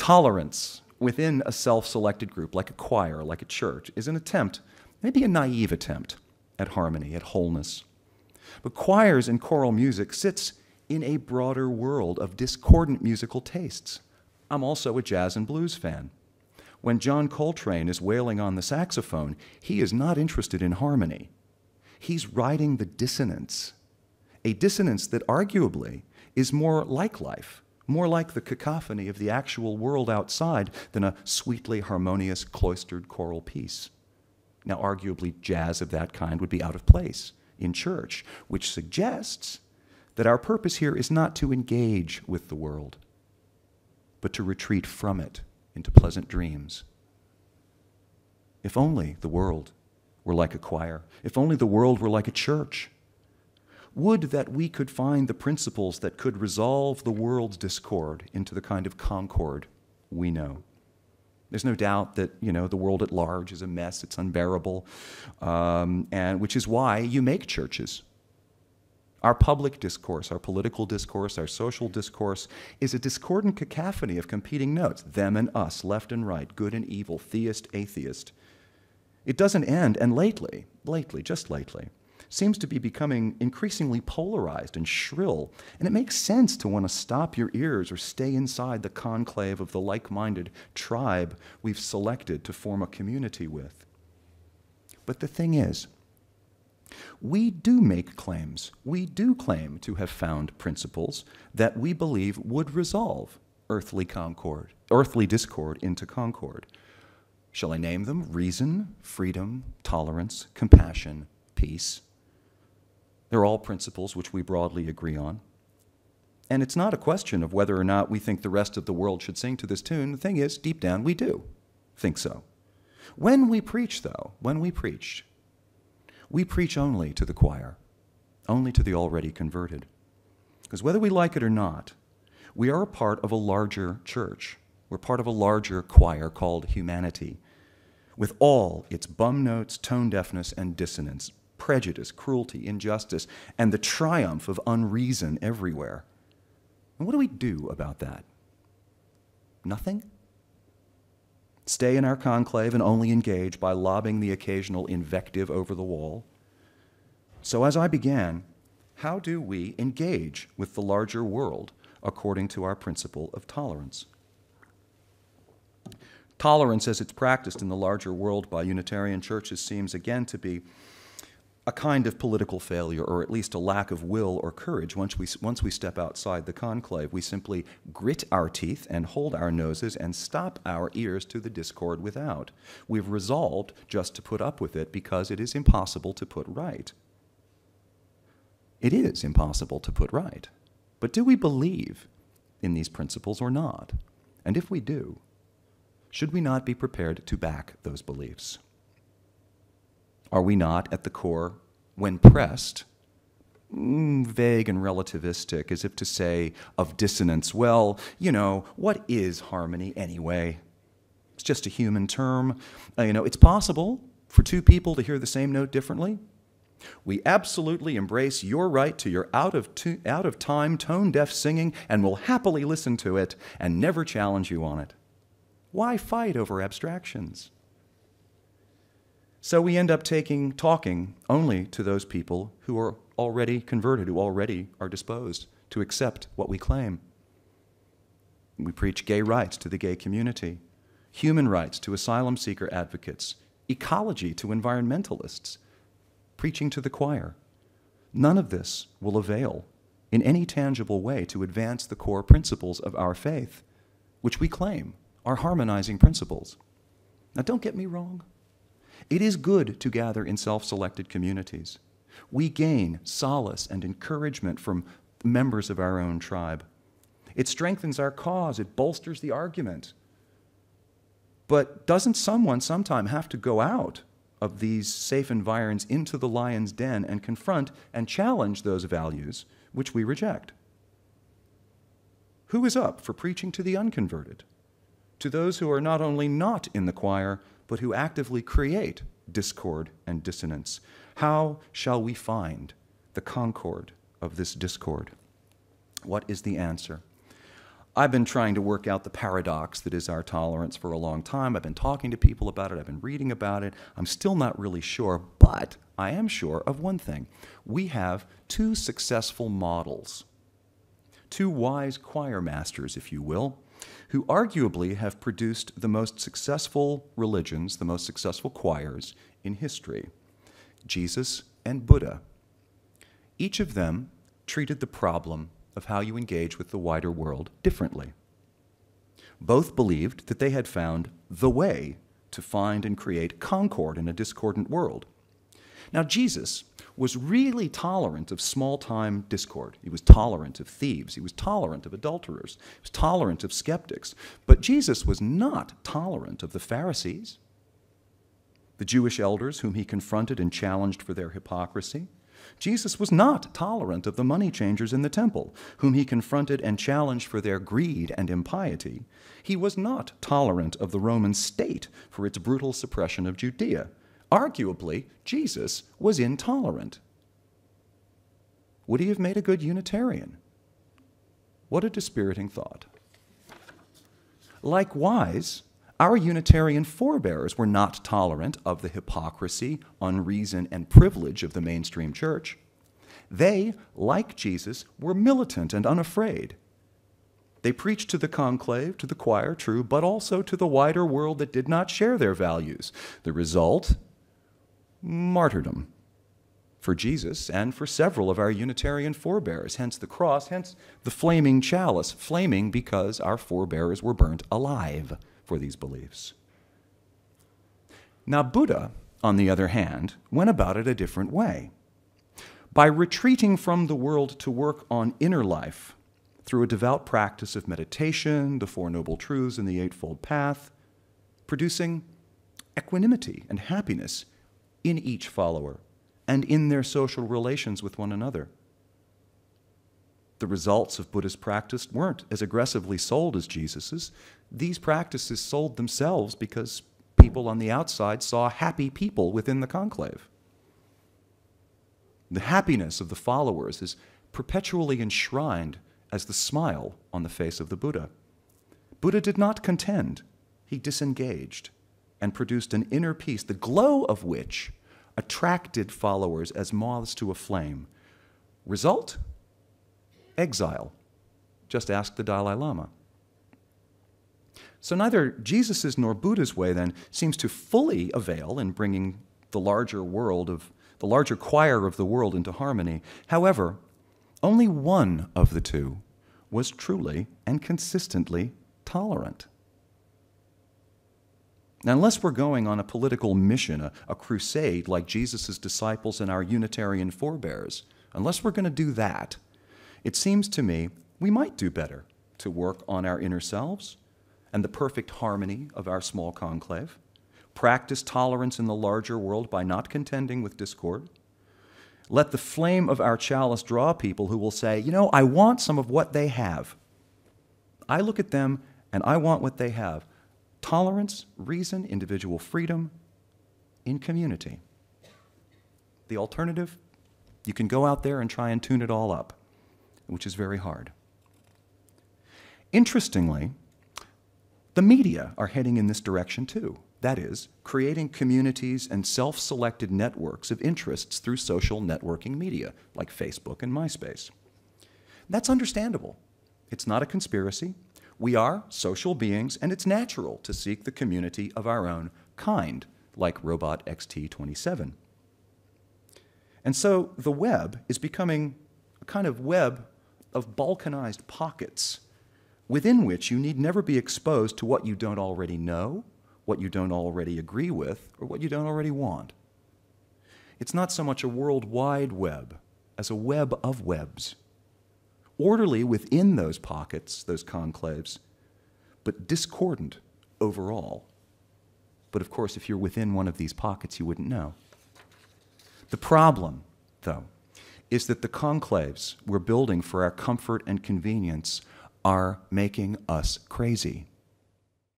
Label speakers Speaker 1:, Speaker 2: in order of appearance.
Speaker 1: Tolerance within a self-selected group, like a choir, like a church, is an attempt, maybe a naive attempt, at harmony, at wholeness. But choirs and choral music sits in a broader world of discordant musical tastes. I'm also a jazz and blues fan. When John Coltrane is wailing on the saxophone, he is not interested in harmony. He's riding the dissonance, a dissonance that arguably is more like life, more like the cacophony of the actual world outside than a sweetly harmonious cloistered choral piece. Now, arguably, jazz of that kind would be out of place in church, which suggests that our purpose here is not to engage with the world, but to retreat from it into pleasant dreams. If only the world were like a choir, if only the world were like a church. Would that we could find the principles that could resolve the world's discord into the kind of concord we know. There's no doubt that, the world at large is a mess, it's unbearable, and which is why you make churches. Our public discourse, our political discourse, our social discourse is a discordant cacophony of competing notes, them and us, left and right, good and evil, theist, atheist. It doesn't end, and lately, just lately, seems to be becoming increasingly polarized and shrill, and it makes sense to want to stop your ears or stay inside the conclave of the like-minded tribe we've selected to form a community with. But the thing is, we do make claims. We do claim to have found principles that we believe would resolve earthly discord into concord. Shall I name them? Reason, freedom, tolerance, compassion, peace. They're all principles which we broadly agree on. And it's not a question of whether or not we think the rest of the world should sing to this tune. The thing is, deep down, we do think so. When we preach, though, we preach only to the choir, only to the already converted. Because whether we like it or not, we are a part of a larger church. We're part of a larger choir called humanity, with all its bum notes, tone deafness, and dissonance, prejudice, cruelty, injustice, and the triumph of unreason everywhere. And what do we do about that? Nothing? Stay in our conclave and only engage by lobbing the occasional invective over the wall? So as I began, how do we engage with the larger world according to our principle of tolerance? Tolerance, as it's practiced in the larger world by Unitarian churches, seems again to be a kind of political failure, or at least a lack of will or courage. Once we step outside the conclave, we simply grit our teeth and hold our noses and stop our ears to the discord without. We've resolved just to put up with it because it is impossible to put right. It is impossible to put right. But do we believe in these principles or not? And if we do, should we not be prepared to back those beliefs? Are we not, at the core, when pressed, vague and relativistic, as if to say of dissonance, well, what is harmony anyway? It's just a human term. It's possible for two people to hear the same note differently. We absolutely embrace your right to your out-of-time, tone-deaf singing, and will happily listen to it and never challenge you on it. Why fight over abstractions? So we end up talking only to those people who are already converted, who already are disposed to accept what we claim. We preach gay rights to the gay community, human rights to asylum seeker advocates, ecology to environmentalists, preaching to the choir. None of this will avail in any tangible way to advance the core principles of our faith, which we claim are harmonizing principles. Now, don't get me wrong. It is good to gather in self-selected communities. We gain solace and encouragement from members of our own tribe. It strengthens our cause. It bolsters the argument. But doesn't someone sometime have to go out of these safe environs into the lion's den and confront and challenge those values which we reject? Who is up for preaching to the unconverted, to those who are not only not in the choir, but who actively create discord and dissonance? How shall we find the concord of this discord? What is the answer? I've been trying to work out the paradox that is our tolerance for a long time. I've been talking to people about it. I've been reading about it. I'm still not really sure, but I am sure of one thing. We have two successful models, two wise choir masters, if you will, who arguably have produced the most successful religions, the most successful choirs in history, Jesus and Buddha. Each of them treated the problem of how you engage with the wider world differently. Both believed that they had found the way to find and create concord in a discordant world. Now, Jesus was really tolerant of small-time discord. He was tolerant of thieves. He was tolerant of adulterers. He was tolerant of skeptics. But Jesus was not tolerant of the Pharisees, the Jewish elders whom he confronted and challenged for their hypocrisy. Jesus was not tolerant of the money changers in the temple, whom he confronted and challenged for their greed and impiety. He was not tolerant of the Roman state for its brutal suppression of Judea. Arguably, Jesus was intolerant. Would he have made a good Unitarian? What a dispiriting thought. Likewise, our Unitarian forebears were not tolerant of the hypocrisy, unreason, and privilege of the mainstream church. They, like Jesus, were militant and unafraid. They preached to the conclave, to the choir, true, but also to the wider world that did not share their values. The result? Martyrdom for Jesus and for several of our Unitarian forebears, hence the cross, hence the flaming chalice, flaming because our forebears were burnt alive for these beliefs. Now, Buddha, on the other hand, went about it a different way. By retreating from the world to work on inner life through a devout practice of meditation, the Four Noble Truths, and the Eightfold Path, producing equanimity and happiness in each follower and in their social relations with one another. The results of Buddha's practice weren't as aggressively sold as Jesus's. These practices sold themselves because people on the outside saw happy people within the conclave. The happiness of the followers is perpetually enshrined as the smile on the face of the Buddha. Buddha did not contend. He disengaged and produced an inner peace, the glow of which attracted followers as moths to a flame. Result? Exile. Just ask the Dalai Lama. So neither Jesus's nor Buddha's way, then, seems to fully avail in bringing the larger choir of the world into harmony. However, only one of the two was truly and consistently tolerant. Now, unless we're going on a political mission, a crusade like Jesus' disciples and our Unitarian forebears, unless we're going to do that, it seems to me we might do better to work on our inner selves and the perfect harmony of our small conclave, practice tolerance in the larger world by not contending with discord. Let the flame of our chalice draw people who will say, you know, I want some of what they have. I look at them and I want what they have. Tolerance, reason, individual freedom in community. The alternative, you can go out there and try and tune it all up, which is very hard. Interestingly, the media are heading in this direction too. That is, creating communities and self-selected networks of interests through social networking media, like Facebook and MySpace. That's understandable. It's not a conspiracy. We are social beings, and it's natural to seek the community of our own kind, like Robot XT27. And so the web is becoming a kind of web of balkanized pockets within which you need never be exposed to what you don't already know, what you don't already agree with, or what you don't already want. It's not so much a worldwide web as a web of webs, orderly within those pockets, those conclaves, but discordant overall. But of course, if you're within one of these pockets, you wouldn't know. The problem, though, is that the conclaves we're building for our comfort and convenience are making us crazy.